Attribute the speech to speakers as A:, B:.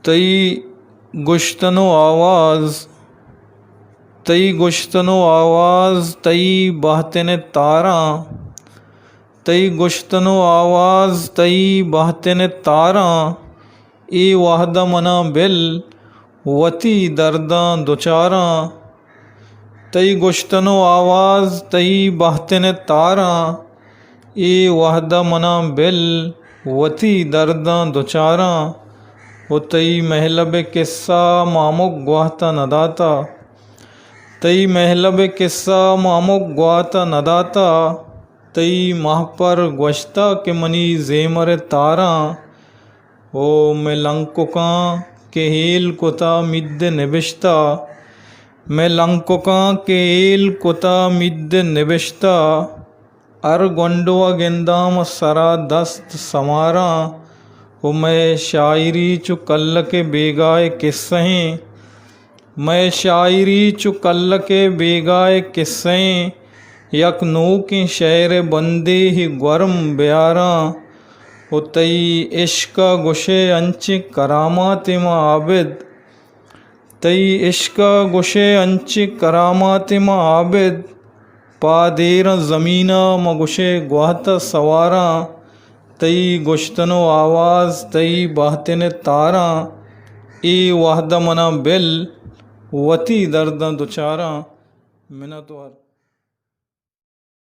A: तई गुश्तनो आवाज़, तई गुश्तनो आवाज़ तई बहते ने तारा, तई गुश्तनो आवाज़ तई बहते ने तारा, ए वाहदा मना बिल वती दर्दा दुचारा। तई गुश्तनो आवाज़ तई बहते ने तारा, ए वाहदा मना बिल वती दर्दा दुचारा। वो तई महलब किस्सा मामुक ग्वाहता नदाता, तई महलब किस्सा मामुक ग्वाहता नदाता, तई माह पर ग्वश्ता के मनी ज़ेमर तारा। ओ मैं लंकुका के हेल कुता मिद निबिश्ता, मैं लंकुका के हेल कुता मिद निबिश्ता, अर गोंडवा गेंदाम सरा दस्त समारा। वो मैं शायरी चु कल्ल के बेगाए किस्सें, मैं शायरी चु कल्ल के बेगाए किस्सें, यक नू की शहर बंदे ही ग्वरम ब्यारा। वो तई इश्क गुशे अंच करामातिम आबिद, तई इश्क गुशे अंच करामातिम आबिद, पादेर ज़मीना मगुशे ग्वाहत सवारा। तई गुश्तनो आवाज़ तई बहते ने तारा, ए वाहदा मना बिल वती दर्दा दुचारा। मिन्नत